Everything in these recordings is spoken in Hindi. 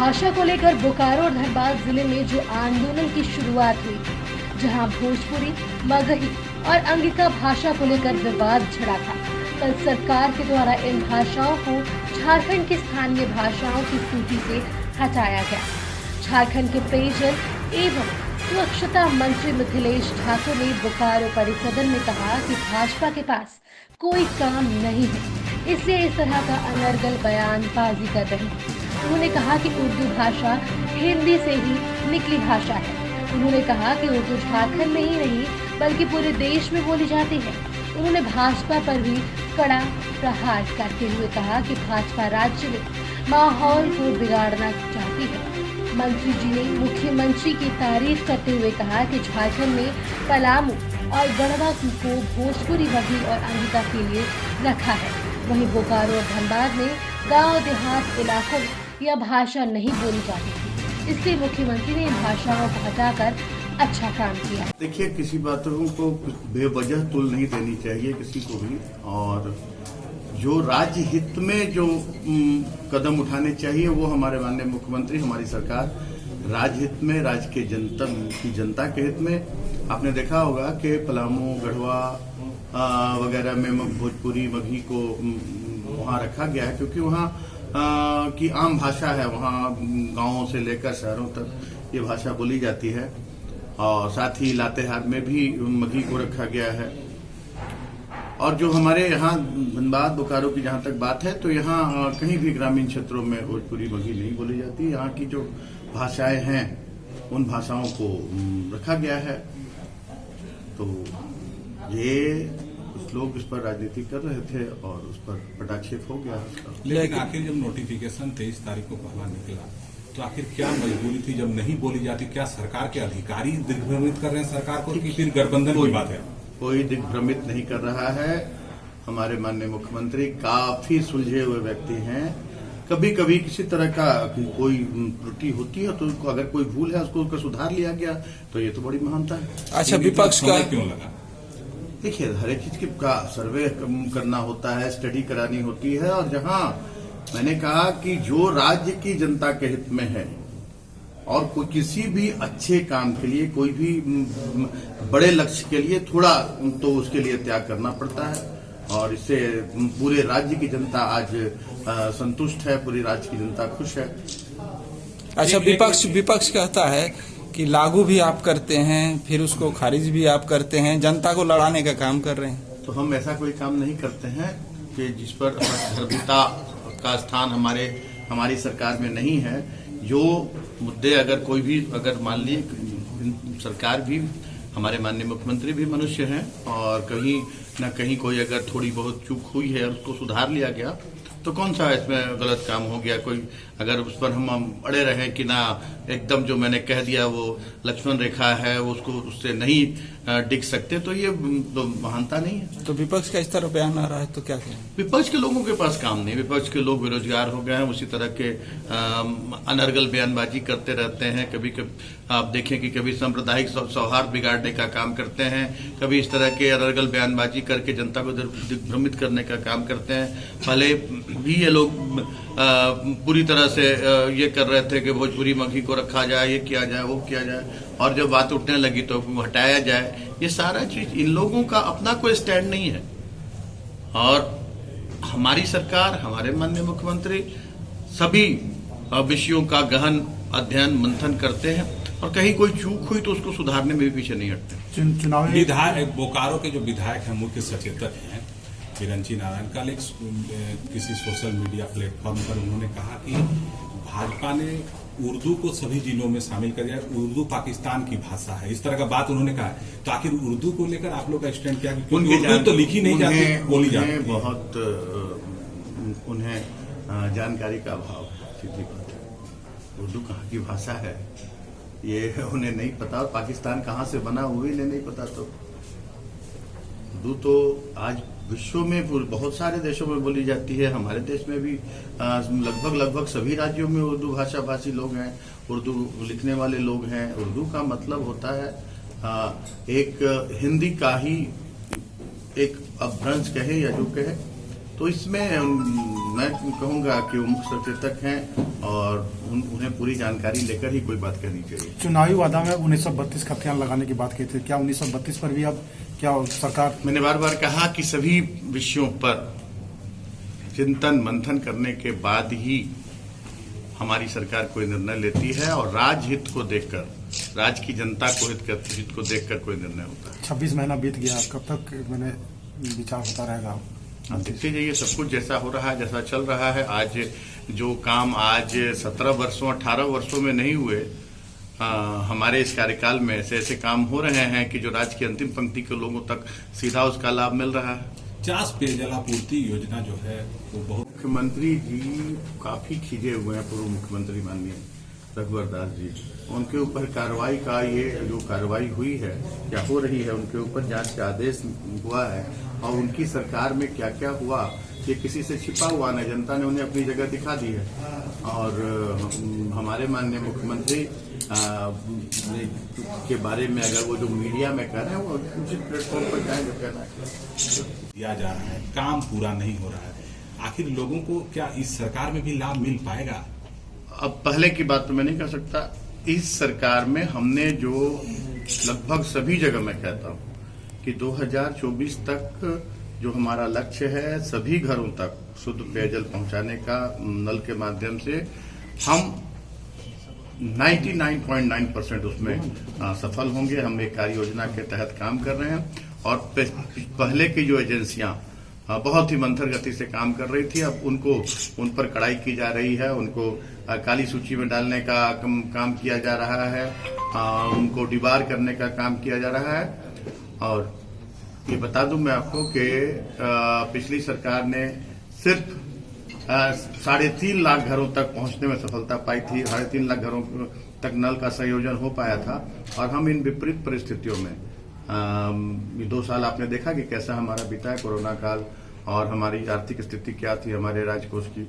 भाषा को लेकर बोकारो और धनबाद जिले में जो आंदोलन की शुरुआत हुई, जहां भोजपुरी, मगही और अंगिका भाषा को लेकर विवाद छिड़ा था, कल सरकार के द्वारा इन भाषाओं को झारखंड की स्थानीय भाषाओं की सूची से हटाया गया। झारखंड के पेयजल एवं स्वच्छता मंत्री मिथिलेश ठाकुर ने बोकारो परिसदन में कहा कि भाजपा के पास कोई काम नहीं है, इसलिए इस तरह का अनर्गल बयानबाजी कर रहे हैं। उन्होंने कहा कि उर्दू भाषा हिंदी से ही निकली भाषा है। उन्होंने कहा कि उर्दू झारखंड में ही नहीं बल्कि पूरे देश में बोली जाती है। उन्होंने भाजपा पर भी कड़ा प्रहार करते हुए कहा कि भाजपा राज्य में माहौल को बिगाड़ना चाहती है। मंत्री जी ने मुख्यमंत्री की तारीफ करते हुए कहा कि झारखंड में पलामू और गढ़वा को भोजपुरी, मगही और अंगिका के लिए रखा है। वहीं बोकारो और धनबाद में गांव देहात इलाकों में यह भाषा नहीं बोली जाती थी, इसलिए मुख्यमंत्री ने इन भाषाओं को हटाकर अच्छा काम किया। देखिए, किसी बातों को बेवजह तुल नहीं देनी चाहिए किसी को भी, और जो राज्य हित में जो कदम उठाने चाहिए वो हमारे माननीय मुख्यमंत्री, हमारी सरकार राज्य हित में, राज्य के जनता के हित में। आपने देखा होगा कि पलामू, गढ़वा वगैरह में भोजपुरी, मगही को वहाँ रखा गया है क्योंकि वहाँ की आम भाषा है। वहाँ गांवों से लेकर शहरों तक ये भाषा बोली जाती है, और साथ ही लातेहार में भी मगही को रखा गया है। और जो हमारे यहाँ धनबाद, बोकारो की जहाँ तक बात है, तो यहाँ कहीं भी ग्रामीण क्षेत्रों में भोजपुरी, मगही नहीं बोली जाती। यहाँ की जो भाषाएं हैं उन भाषाओं को रखा गया है। तो ये कुछ लोग इस पर राजनीति कर रहे थे और उस पर पटाक्षेप हो गया। लेकिन आखिर जब नोटिफिकेशन 23 तारीख को पहला निकला तो आखिर क्या मजबूरी थी जब नहीं बोली जाती? क्या सरकार के अधिकारी दिग्भ्रमित कर रहे हैं सरकार को कि फिर गठबंधन की बात है? कोई दिग्भ्रमित नहीं कर रहा है। हमारे माननीय मुख्यमंत्री काफी सुलझे हुए व्यक्ति हैं। कभी कभी किसी तरह का कोई त्रुटि होती है तो अगर कोई भूल है उसको सुधार लिया गया तो ये तो बड़ी महानता है। अच्छा, विपक्ष का क्यों लगा? देखिए, हर एक चीज का सर्वे करना होता है, स्टडी करानी होती है, और जहां मैंने कहा कि जो राज्य की जनता के हित में है और कोई किसी भी अच्छे काम के लिए, कोई भी बड़े लक्ष्य के लिए थोड़ा तो उसके लिए त्याग करना पड़ता है, और इससे पूरे राज्य की जनता आज संतुष्ट है, पूरी राज्य की जनता खुश है। अच्छा, विपक्ष कहता है कि लागू भी आप करते हैं, फिर उसको खारिज भी आप करते हैं, जनता को लड़ाने का काम कर रहे हैं। तो हम ऐसा कोई काम नहीं करते हैं कि जिस पर धर्मिता का स्थान हमारी सरकार में नहीं है। जो मुद्दे अगर कोई भी, अगर मान ली सरकार भी, हमारे माननीय मुख्यमंत्री भी मनुष्य हैं, और कहीं न कहीं कोई अगर थोड़ी बहुत चूक हुई है और उसको सुधार लिया गया तो कौन सा इसमें गलत काम हो गया? कोई अगर उस पर हम अड़े रहें कि ना एकदम जो मैंने कह दिया वो लक्ष्मण रेखा है, उसको उससे नहीं डिग सकते, तो ये तो महानता नहीं है। तो विपक्ष का इस तरह बयान आ रहा है तो क्या कहें? विपक्ष के लोगों के पास काम नहीं, विपक्ष के लोग बेरोजगार हो गए हैं, उसी तरह के अनर्गल बयानबाजी करते रहते हैं। कभी आप देखें कि कभी सांप्रदायिक सौहार्द बिगाड़ने का काम करते हैं, कभी इस तरह के अनर्गल बयानबाजी करके जनता को दिग्भ्रमित करने का काम करते हैं। पहले भी ये लोग पूरी तरह से ये कर रहे थे कि भोजपुरी, मगही को रखा जाए, ये किया जाए, वो किया जाए, और जब बात उठने लगी तो हटाया जाए। ये सारा चीज, इन लोगों का अपना कोई स्टैंड नहीं है, और हमारी सरकार, हमारे माननीय मुख्यमंत्री सभी विषयों का गहन अध्ययन मंथन करते हैं, और कहीं कोई चूक हुई तो उसको सुधारने में भी पीछे नहीं हटते। चुनावी विधायक बोकारो के जो विधायक हैं, मुख्य सचेतक हैं बिरंची नारायण, कल एक किसी सोशल मीडिया प्लेटफॉर्म पर उन्होंने कहा कि भाजपा ने उर्दू को सभी जिलों में शामिल कर दिया, उर्दू पाकिस्तान की भाषा है, इस तरह का बात उन्होंने कहा। तो आखिर उर्दू को लेकर आप लोग का स्टैंड क्या? उर्दू तो लिखी नहीं जाती, बोली जाती है। बहुत उन्हें जानकारी का अभाव है, सीधी बात है। उर्दू कहाँ की भाषा है ये उन्हें नहीं पता, और पाकिस्तान कहाँ से बना वो भी नहीं पता। तो उर्दू तो आज विश्व में बहुत सारे देशों में बोली जाती है, हमारे देश में भी लगभग सभी राज्यों में उर्दू भाषा भाषी लोग हैं, उर्दू लिखने वाले लोग हैं। उर्दू का मतलब होता है एक हिंदी का ही एक अपभ्रंश कहे या जो कहे, तो इसमें मैं कहूँगा कि वो मुख्य सचेतक हैं और उन्हें पूरी जानकारी लेकर ही कोई बात करनी चाहिए। चुनावी वादा में 1932 खतियान लगाने की बात की थी, क्या 1932 पर भी अब क्या सरकार? मैंने बार बार कहा कि सभी विषयों पर चिंतन मंथन करने के बाद ही हमारी सरकार कोई निर्णय लेती है और राजहित को देखकर, राज्य की जनता को हित को देखकर कोई निर्णय होता है। 26 महीना बीत गया, कब तक मैंने विचार होता रहेगा? आप देखते जाइए, सब कुछ जैसा हो रहा है, जैसा चल रहा है। आज जो काम आज 17 वर्षों 18 वर्षों में नहीं हुए, हमारे इस कार्यकाल में ऐसे ऐसे काम हो रहे हैं कि जो राज्य की अंतिम पंक्ति के लोगों तक सीधा उसका लाभ मिल रहा है। 50 पेयजलापूर्ति योजना जो है वो बहुत, मुख्यमंत्री जी काफी खिजे हुए हैं, पूर्व मुख्यमंत्री माननीय रघुवर दास जी। उनके ऊपर कार्रवाई का ये जो कार्रवाई हुई है या हो रही है, उनके ऊपर जांच का आदेश हुआ है और उनकी सरकार में क्या क्या हुआ ये किसी से छिपा हुआ नहीं, जनता ने उन्हें अपनी जगह दिखा दी है। और हमारे माननीय मुख्यमंत्री के बारे में अगर वो जो मीडिया में कह रहे हैं वो उचित प्लेटफॉर्म पर जाए जो कहना है दिया जा रहा है, काम पूरा नहीं हो रहा है। आखिर लोगों को क्या इस सरकार में भी लाभ मिल पाएगा? अब पहले की बात तो मैं नहीं कह सकता। इस सरकार में हमने जो लगभग सभी जगह मैं कहता हूं कि 2024 तक जो हमारा लक्ष्य है सभी घरों तक शुद्ध पेयजल पहुंचाने का नल के माध्यम से, हम 99.9% उसमें सफल होंगे। हम एक कार्य योजना के तहत काम कर रहे हैं और पहले की जो एजेंसियां बहुत ही मंथर गति से काम कर रही थी, अब उन पर कड़ाई की जा रही है, उनको काली सूची में डालने का काम किया जा रहा है, उनको डिबार करने का काम किया जा रहा है। और ये बता दूं मैं आपको कि पिछली सरकार ने सिर्फ 3.5 लाख घरों तक पहुंचने में सफलता पाई थी, 3.5 लाख घरों तक नल का संयोजन हो पाया था। और हम इन विपरीत परिस्थितियों में 2 साल आपने देखा कि कैसा हमारा बीता है, कोरोना काल, और हमारी आर्थिक स्थिति क्या थी हमारे राजकोष की।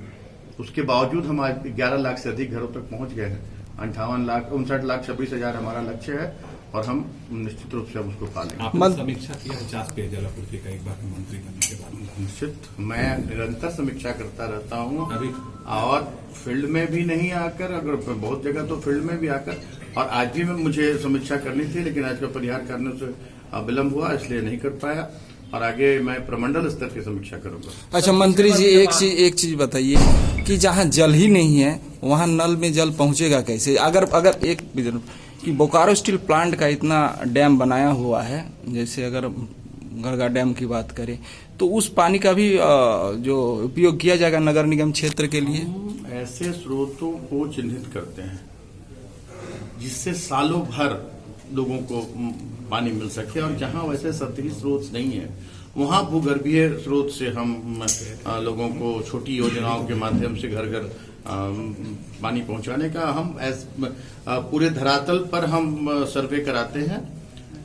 उसके बावजूद हम आज 11 लाख से अधिक घरों तक पहुंच गए हैं। 59,26,000 हमारा लक्ष्य है और हम निश्चित रूप से हम उसको पालेंगे। आपने समीक्षा किया है 50 पेयजलापूर्ति का एक बार मंत्री बनने के बाद? निश्चित, मैं निरंतर समीक्षा करता रहता हूं अभी और फील्ड में भी नहीं आकर, अगर बहुत जगह तो फील्ड में भी आकर, और आज भी मुझे समीक्षा करनी थी लेकिन आज का परिहार करने से विलंब हुआ, इसलिए नहीं कर पाया। और आगे मैं प्रमंडल स्तर की समीक्षा करूंगा। अच्छा मंत्री जी, एक चीज बताइए कि जहाँ जल ही नहीं है वहाँ नल में जल पहुँचेगा कैसे? अगर एक कि बोकारो स्टील प्लांट का इतना डैम बनाया हुआ है, जैसे अगर गरगा डैम की बात करें तो उस पानी का भी जो उपयोग किया जाएगा नगर निगम क्षेत्र के लिए? ऐसे स्रोतों को चिन्हित करते हैं जिससे सालों भर लोगों को पानी मिल सके, और जहां वैसे सतही स्रोत नहीं है वहां भूगर्भीय स्रोत से हम लोगों को छोटी योजनाओं के माध्यम से घर घर पानी पहुंचाने का हम पूरे धरातल पर हम सर्वे कराते हैं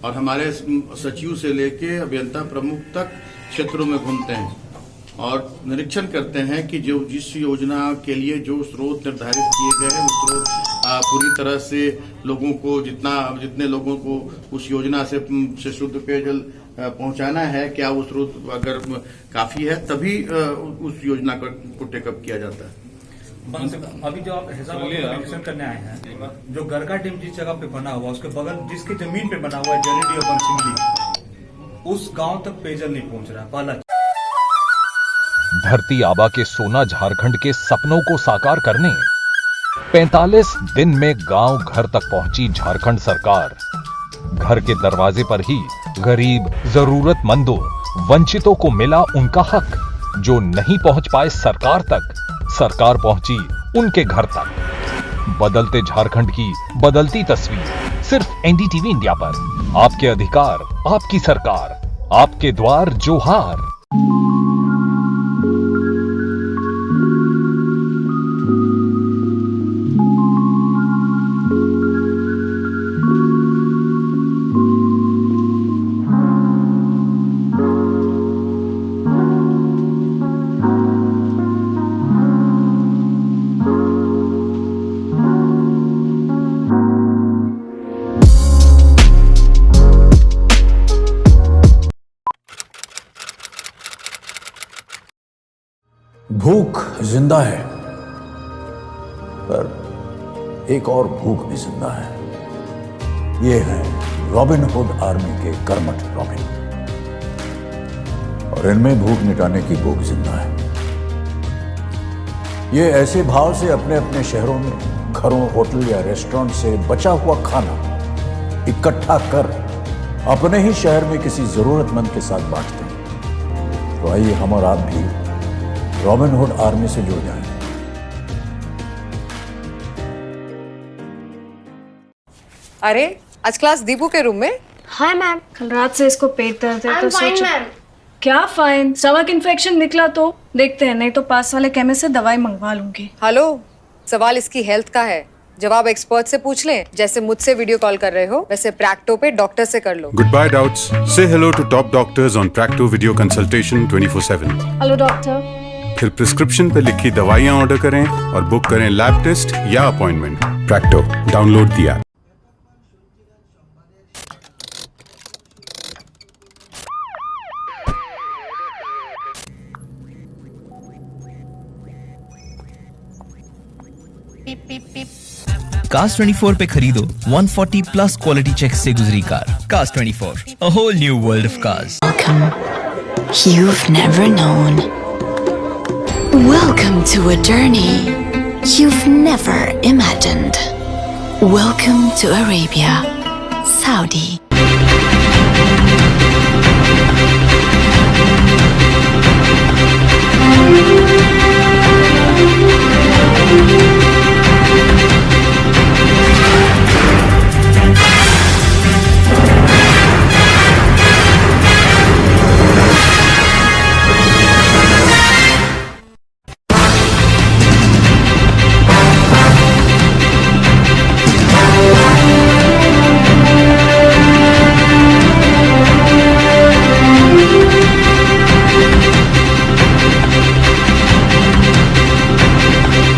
और हमारे सचिव से लेके अभियंता प्रमुख तक क्षेत्रों में घूमते हैं और निरीक्षण करते हैं कि जो जिस योजना के लिए जो स्रोत निर्धारित किए गए हैं वो स्रोत पूरी तरह से लोगों को जितने लोगों को उस योजना से शुद्ध पेयजल पहुंचाना है, क्या वो स्रोत अगर काफी है तभी उस योजना को टेकअप किया जाता है। अभी जो आप निरीक्षण करने आए हैं, जो गरगा डैम जिस जगह पे बना हुआ उसके बगल जिसकी जमीन पे बना हुआ है जलेडी और बंसिंगली, उस गांव तक पेयजल नहीं पहुंच रहा। पहला धरती आबा के सोना झारखंड के सपनों को साकार करने 45 दिन में गांव घर तक पहुंची झारखंड सरकार। घर के दरवाजे पर ही गरीब, जरूरतमंदों, वंचितों को मिला उनका हक। जो नहीं पहुंच पाए सरकार तक, सरकार पहुंची उनके घर तक। बदलते झारखंड की बदलती तस्वीर सिर्फ एनडीटीवी इंडिया पर। आपके अधिकार, आपकी सरकार, आपके द्वार जोहार। भूख जिंदा है, पर एक और भूख भी जिंदा है। ये है रॉबिन हुड आर्मी के कर्मठ रॉबिन, और इनमें भूख मिटाने की भूख जिंदा है। ये ऐसे भाव से अपने अपने शहरों में घरों, होटल या रेस्टोरेंट से बचा हुआ खाना इकट्ठा कर अपने ही शहर में किसी जरूरतमंद के साथ बांटते हैं। तो आइए हम और आप भी रॉबिन हुड आर्मी से जुड़ जाएं। अरे आज क्लास दीपू के रूम में? हाय मैम, कल रात से इसको पेट दर्द है तो सोचो। मैम। क्या फाइन? स्टमक इन्फेक्शन निकला तो देखते हैं, नहीं तो पास वाले केमिस्ट से दवाई मंगवा लूंगी। हेलो, सवाल इसकी हेल्थ का है, जवाब एक्सपर्ट से पूछ लें। जैसे मुझसे वीडियो कॉल कर रहे हो वैसे प्रैक्टो पे डॉक्टर से कर लो। Goodbye doubts. Say hello to top doctors on Practo video consultation 24/7. Hello doctor. फिर प्रिस्क्रिप्शन पे लिखी दवाइयाँ ऑर्डर करें और बुक करें लैब टेस्ट या appointment. Practo, download the app. Cars 24 पे खरीदो 140 प्लस क्वालिटी चेक से गुजरी car. Cars 24, a whole new world of cars. Welcome. You've never known. Welcome to a journey you've never imagined. Welcome to Arabia, Saudi.